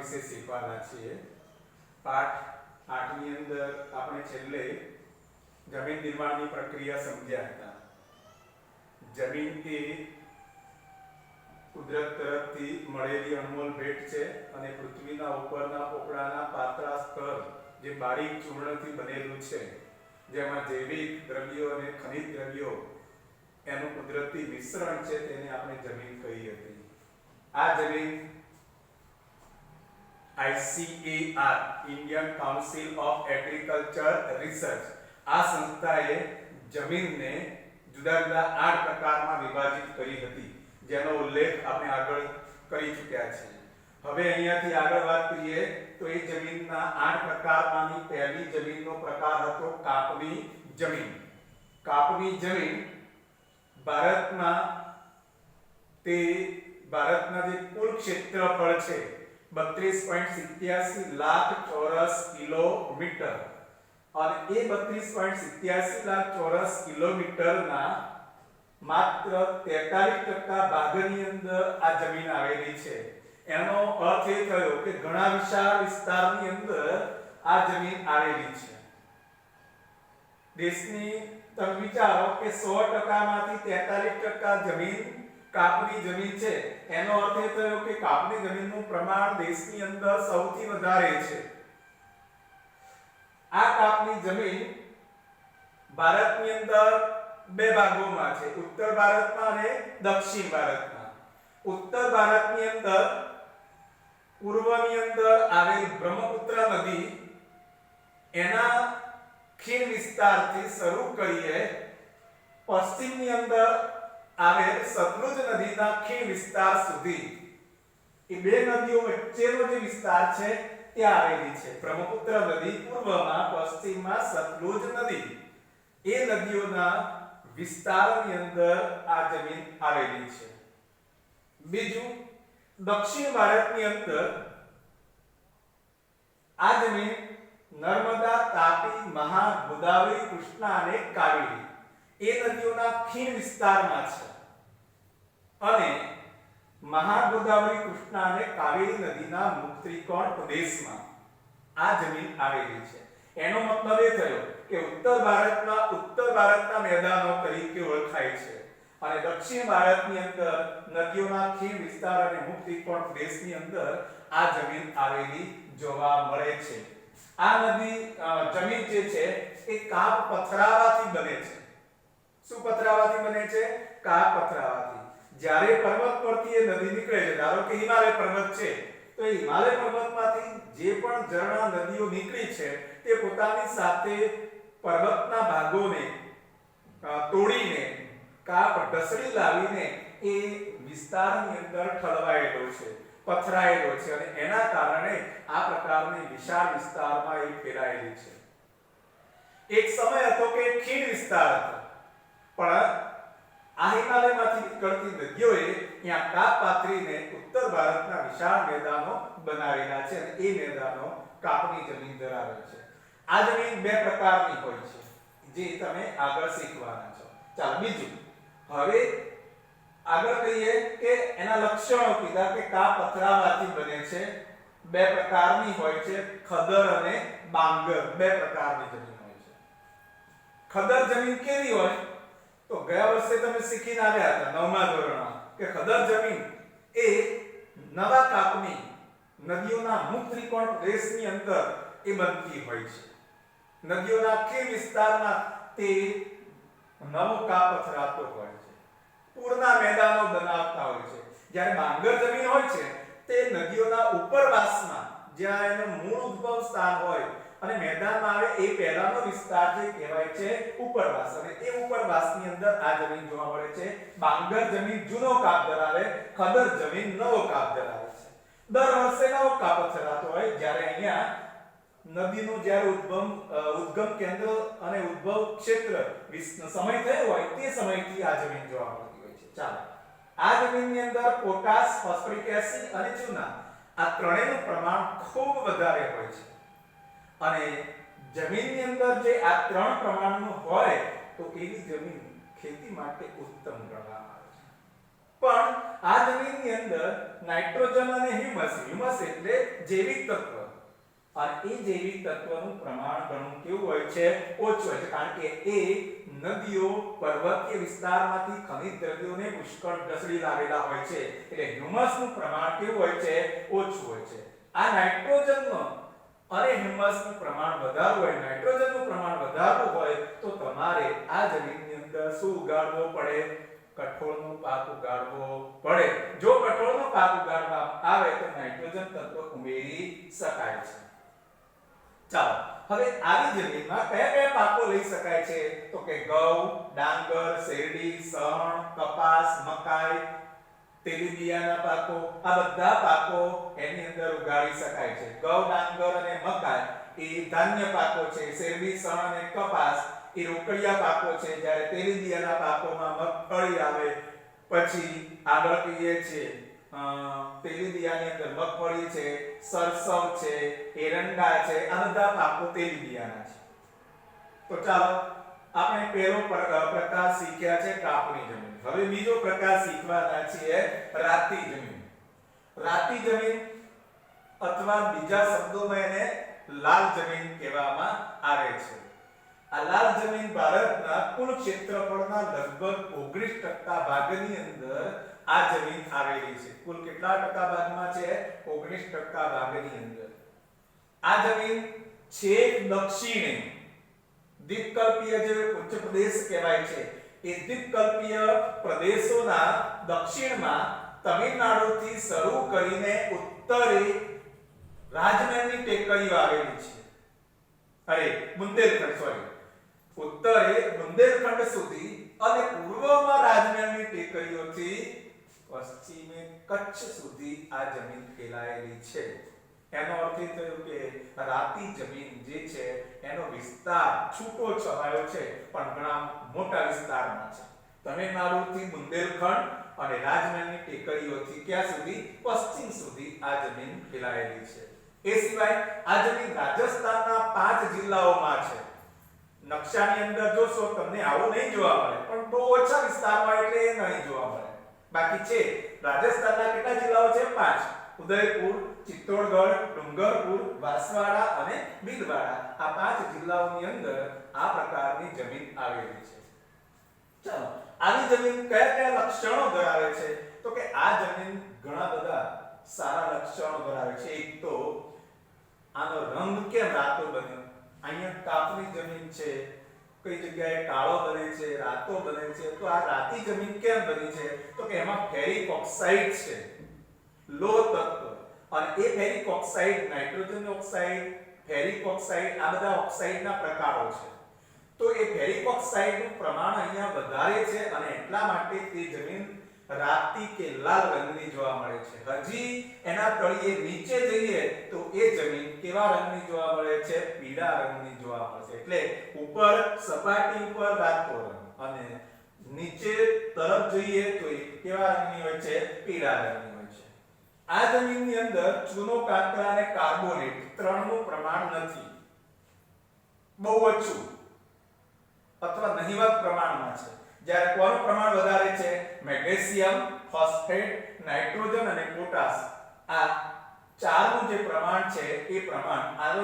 વિશે શીખવાના છીએ। પાઠ 8 ની અંદર આપણે છેલ્લે જમીન નિર્માણની પ્રક્રિયા સમજ્યા હતા। જમીન એ કુદરત તરફથી મળેલી અનમોલ ભેટ છે અને પૃથ્વીના ઉપરના પોપડાના પાતળા સ્તર જે બારીક ચૂર્ણથી બનેલું છે, જેમાં જૈવિક દ્રવ્યો અને ખનિજ દ્રવ્યો એનું કુદરતી મિશ્રણ છે, તેને આપણે જમીન કહી હતી। આ જમીન ICAR Indian council of agriculture research આ સંસ્થાએ જમીનને જુદા જુદા 8 પ્રકારમાં વિભાજિત કરી હતી, જેનો ઉલ્લેખ આપણે આગળ કરી ચૂક્યા છીએ। હવે અહીંયાથી આગળ વાત કરીએ તો એ જમીનના 8 પ્રકારમાંની પહેલી જમીનનો પ્રકાર હતો કાપની જમીન। કાપની જમીન ભારતના જે કુલ ક્ષેત્રફળ છે 32.87 લાખ ચોરસ કિલોમીટર, અને એ 32.87 લાખ ચોરસ કિલોમીટરના માત્ર 43% ભાગની અંદર આ જમીન આવેલી છે। એનો અર્થ એ થયો કે ઘણા વિશાળ વિસ્તારની અંદર આ જમીન આવેલી છે। દેશની તમે વિચારો કે 100% માંથી 43% જમીન કાપની જમીન છે, એનો અર્થ એ થયો કે કાપની જમીનનું પ્રમાણ દેશની અંદર સૌથી વધારે છે। આ કાપની જમીન ભારતની અંદર બે ભાગોમાં છે, ઉત્તર ભારતમાં અને દક્ષિણ ભારતમાં। ઉત્તર ભારતની અંદર પૂર્વની અંદર આવેલ બ્રહ્મપુત્ર નદી એના ખીણ વિસ્તારથી શરૂ કરીએ, પશ્ચિમની અંદર આવેલ સતલુજ નદીના ખીણ વિસ્તાર સુધી એ બે નદીઓ વચ્ચેનો જે વિસ્તાર છે ત્યાં આવેલી છે। બ્રહ્મપુત્ર નદી પૂર્વમાં, પશ્ચિમમાં સતલુજ નદી, એ નદીઓના વિસ્તારની અંદર આ જમીન આવેલી છે। બીજું, દક્ષિણ ભારતની અંદર આ જમીન નર્મદા, તાપી, મહા, ગોદાવરી, કૃષ્ણા અને કાવેરી એ નદીઓના ખીણ વિસ્તારમાં છે, અને મહા, ગોદાવરી, કૃષ્ણા અને કાવેરી નદીના મુખ ત્રિકોણ પ્રદેશમાં આ જમીન આવેલી છે। એનો મતલબ એ થયો કે ઉત્તર ભારતના મેદાનો તરીકે ઓળખાય છે, અને દક્ષિણ ભારતની અંદર નદીઓના ખીણ વિસ્તાર અને મુખ ત્રિકોણ પ્રદેશની અંદર આ જમીન આવેલી જોવા મળે છે। આ જમીન જે છે એ કાપ પથરાવાથી બને છે। શું પથરાવાથી બને છે? કાપ પથરાવાથી। જ્યારે પર્વત પરથી એ નદી નીકળે છે, ધારો કે હિમાલય પર્વત છે, તો એ હિમાલય પર્વતમાંથી જે પણ ઝરણા નદીઓ નીકળી છે તે પોતાની સાથે પર્વતના ભાગોને તોડીને કાપ ઢસડી લાવીને એ વિસ્તારની અંદર ઠલવાયેલો છે, પથરાયેલો છે, અને એના કારણે આ પ્રકારની વિશાળ વિસ્તારમાં એ ફેલાયેલી છે। એક સમય હતો કે ખીણ વિસ્તાર હતો, પણ આ હિમાલયમાંથી નીકળતી નદીઓએ ત્યાં કાપ પાથરીને ઉત્તર ભારતના વિશાળ મેદાનો બનાવેલા છે, અને એ મેદાનો કાપની જમીન ધરાવે છે। આ જમીન બે પ્રકારની હોય છે, જે તમે આગળ શીખવાના છો। ચાલો બીજું, હવે આગળ કહીએ કે એના લક્ષણો કીધા કે કાપ પથરાવાથી બને છે, બે પ્રકારની હોય છે, ખદર અને બાંગર, બે પ્રકારની જમીન હોય છે। ખદર જમીન કેવી હોય? તો ગયા વર્ષે તમે શીખીને આવ્યા હતા 9મા ધોરણમાં કે ખદર જમીન એ નવા કાપની નદીઓના મુખ ત્રિકોણ પ્રદેશની અંદર એ બનતી હોય છે। નદીઓના ખીણ વિસ્તારમાં તે નવો કાપ પથરાતો હોય છે, પૂરના મેદાનો બનાવતા હોય છે। જ્યારે બાંગર જમીન હોય છે તે નદીઓના ઉપરવાસમાં, જ્યાં એનું મૂળ ઉદ્ભવ સ્થાન હોય અને મેદાનમાં આવે એ પહેલાનો વિસ્તાર જે કહેવાય છે ઉપરવાસ, અને એ ઉપરવાસની અંદર આ જમીન જોવા મળે છે। બાંગર જમીન જૂનો કાપ ધરાવે, ખદર જમીન નવો કાપ ધરાવે છે। દર વર્ષે નવો કાપ પથરાતો હોય, જ્યારે અહીંયા નદીનું જ્યારે ઉદ્ગમ કેન્દ્ર અને ઉદ્ભવ ક્ષેત્ર સમય થયો હોય તે સમયથી આ જમીન જોવા મળતી હોય છે। ચાલો, આ જમીનની અંદર પોટાશ, ફોસ્ફરિક એસિડ અને ચૂના આ ત્રણેયનું પ્રમાણ ખૂબ વધારે હોય છે, અને જમીનની અંદર જે આ ત્રણ પ્રમાણનું હોય તો એવી જમીન ખેતી માટે ઉત્તમ ગણવામાં આવે છે। પણ આ જમીનની અંદર નાઇટ્રોજન અને હ્યુમસ એટલે જૈવિક તત્વ, અને એ જૈવિક તત્વનું પ્રમાણ ઘણું કેવું હોય છે, ઓછું હોય છે, કારણ કે એ નદીઓ પર્વતીય વિસ્તારમાંથી ખનિજ દ્રવ્યોને પુષ્કળ ઢસડી લાવેલા હોય છે, એટલે હ્યુમસનું પ્રમાણ કેવું હોય છે, ઓછું હોય છે. આ નાઇટ્રોજનનો અને હ્યુમસનું પ્રમાણ વધારવું હોય, નાઇટ્રોજનનું પ્રમાણ વધારવું હોય તો તમારે આ જમીનની અંદર શું ઉગાડવો પડે, કઠોળનો પાક ઉગાડવો પડે. જો કઠોળનો પાક ઉગાડવામાં આવે તો નાઇટ્રોજન તત્વ ઉમેરી શકાય છે. ચાલો હવે આવી જમીનમાં કયા કયા પાકો લઈ શકાય છે, તો કે ઘઉં, ડાંગર, શેરડી, સણ, કપાસ, મકાઈ, તેલીબિયાના પાકો, આ બધા પાકો એની અંદર ઉગાડી શકાય છે. ઘઉં, ડાંગર અને મકાઈ એ ધાન્ય પાકો છે. શેરડી, સણ અને કપાસ એ રોકડિયા પાકો છે. જ્યારે તેલીબિયાના પાકોમાં મગફળી આવે, પછી આગળ કહીએ છે તેલીબિયાની અંદર મગફળી છે, સરસવ છે, એરંડા છે, આ બધા પાકો તેલીબિયાના છે. તો ચાલો આપણે પહેલો પ્રકાર શીખ્યા છે કાપણી જમીન. હવે બીજો પ્રકાર શીખવાના છીએ રાતી જમીન. રાતી જમીન અથવા બીજા શબ્દોમાં એને લાલ જમીન કહેવામાં આવે છે. આ લાલ જમીન ભારતના કુલ ક્ષેત્રફળના લગભગ 19% ભાગની અંદર આ જમીન આવેલી છે. કુલ કેટલા ટકા ભાગમાં છે? 19% ભાગની અંદર. આ જમીન છેક દક્ષિણે દ્વીપકલ્પીય જે ઉચ્ચ પ્રદેશ કહેવાય છે, એ દ્વીપકલ્પીય પ્રદેશોના દક્ષિણમાં તમિલનાડુથી શરૂ કરીને ઉત્તરે રાજમહેલની ટેકરીઓ આવેલી છે. બુંદેલખંડ ઉત્તરે બુંદેલખંડ સુધી અને પૂર્વમાં રાજમહેલની ટેકરીઓથી પશ્ચિમે કચ્છ સુધી આ જમીન ફેલાયેલી છે. એનો અર્થ એ થયો કે રાતી જમીન જે છે એનો વિસ્તાર છૂટો છવાયો છે, પણ ઘણા મોટા વિસ્તારમાં છે. તમિલનાડુથી બુંદેલખંડ અને રાજમહેલની ટેકરીઓથી ક્યાં સુધી? પશ્ચિમ સુધી આ જમીન ફેલાયેલી છે. એ સિવાય આ જમીન રાજસ્થાનના 5 જિલ્લાઓમાં છે. નકશાની અંદર જોશો તમને આવું નહીં જોવા મળે, પણ બહુ ઓછા વિસ્તારમાં એટલે એ નહીં જોવા મળે. બાકી છે રાજસ્થાનના કેટલા જિલ્લાઓ છે? 5. ઉદયપુર, ચિત્તોડગઢ, ડુંગરપુર, બાંસવાડા અને ભીલવાડા, આ 5 જિલ્લાઓની અંદર આ પ્રકારની જમીન આવેલી છે. ચાલો આવી જમીન કયા કયા લક્ષણો ધરાવે છે, તો કે આ જમીન ઘણા બધા સારા લક્ષણો ધરાવે છે. એક તો આનો રંગ કેમ રાતો બન્યો? અહીંયા કાપની જમીન છે, કઈ જગ્યાએ કાળો બને છે, રાતો બને છે. તો આ રાતી જમીન કેમ બની છે? તો કે એમાં ફેરિક ઓક્સાઇડ છે, લોહ તત્વ. અને એ ferric oxide, nitrogen oxide, ferric oxide, આ બધા ઓક્સાઇડના પ્રકારો છે. તો એ ફેરિક ઓક્સાઇડનું પ્રમાણ અહીંયા વધારે છે અને એટલા માટે તે જમીન રાતી કે લાલ રંગની જોવા મળે છે. હજી એના તળિયે નીચે જઈએ તો એ જમીન કેવા રંગની જોવા મળે છે? પીળા રંગની જોવા મળે છે. એટલે ઉપર સપાટી ઉપર રાતો રંગ અને નીચે તરફ જોઈએ તો એ કેવા રંગની હોય છે? પીળા રંગની હોય છે. આ જમીનની અંદર ચૂનો, કાંકરા અને કાર્બોનેટ ત્રણનું પ્રમાણ નથી, બહુ ઓછું અથવા નહિવત પ્રમાણમાં છે. જ્યારે કોનું પ્રમાણ વધારે છે? મેગ્નેશિયમ, ફોસ્ફેટ, નાઇટ્રોજન અને પોટાશ. આ ચારનું જે પ્રમાણ છે એ પ્રમાણ આનો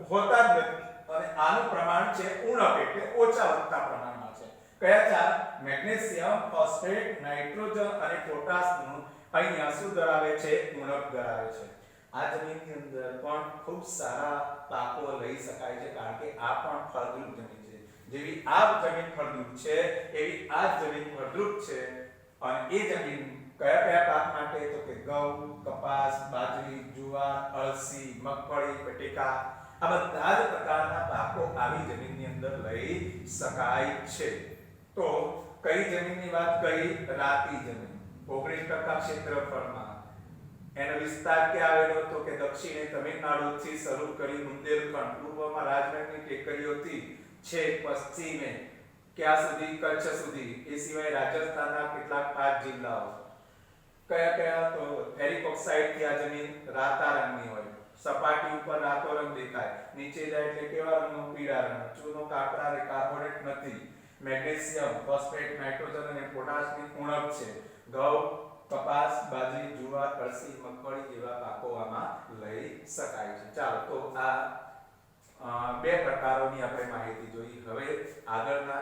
હોતા જ નથી, અને આનું પ્રમાણ છે ઉણપ, એટલે ઓછા વધતા પ્રમાણમાં છે. કયા ચાર? મેગ્નેશિયમ, ફોસ્ફેટ, નાઇટ્રોજન અને પોટાશનું અહીંયા શું ધરાવે છે? ઉણપ ધરાવે છે. આ જમીનની અંદર પણ ખૂબ સારા પાકો લઈ શકાય છે, કારણ કે આ પણ ફળદ્રુપ જમીન છે. જેવી આ જમીન ફળદ્રુપ છે એવી આ જમીન ફળદ્રુપ છે. અને એ જમીન કયા કયા પાક માટે? તો કે ઘઉં, કપાસ, બાજરી, જુવાર, અળસી, મગફળી, બટેકા, આ બધા જ પ્રકારના પાકો આવી જમીનની અંદર લઈ શકાય છે. તો કઈ જમીનની વાત કરી? રાતી જમીન. 19% ક્ષેત્રફળમાં. એનો વિસ્તાર ક્યાં આવેલો? તો કે દક્ષિણે તમિલનાડુથી શરૂ કરી બુંદેલખંડ, પૂર્વમાં રાજમહેલની ટેકરીઓથી છેક પશ્ચિમે ક્યાં સુધી? કચ્છ સુધી. એ સિવાય રાજસ્થાનના કેટલાક 5 જિલ્લાઓ. કયા કયા? તો ફેરિક ઓક્સાઇડ થી આ જમીન રાતા રંગની હોય, સપાટી ઉપર રાતો રંગ દેખાય, નીચે જાય એટલે કેવા રંગનો? પીળા રંગ. ચૂનો, કાંકરા અને કાર્બોનેટ નથી. મેગ્નેશિયમ, ફોસ્ફેટ, નાઇટ્રોજન અને પોટાશની ઉણપ છે. ઘઉં, કપાસ, બાજરી, જુવાર, અળસી, મગફળી જેવા પાકો આમાં લઈ શકાય છે. ચાલો તો આ બે પ્રકારોની આપણે માહિતી જોઈ. હવે આગળના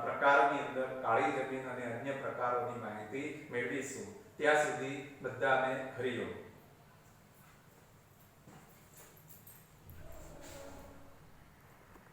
પ્રકારોની અંદર કાળી જમીન અને અન્ય પ્રકારોની માહિતી મેળવીશું. ત્યાં સુધી બધાને હરિઓમ.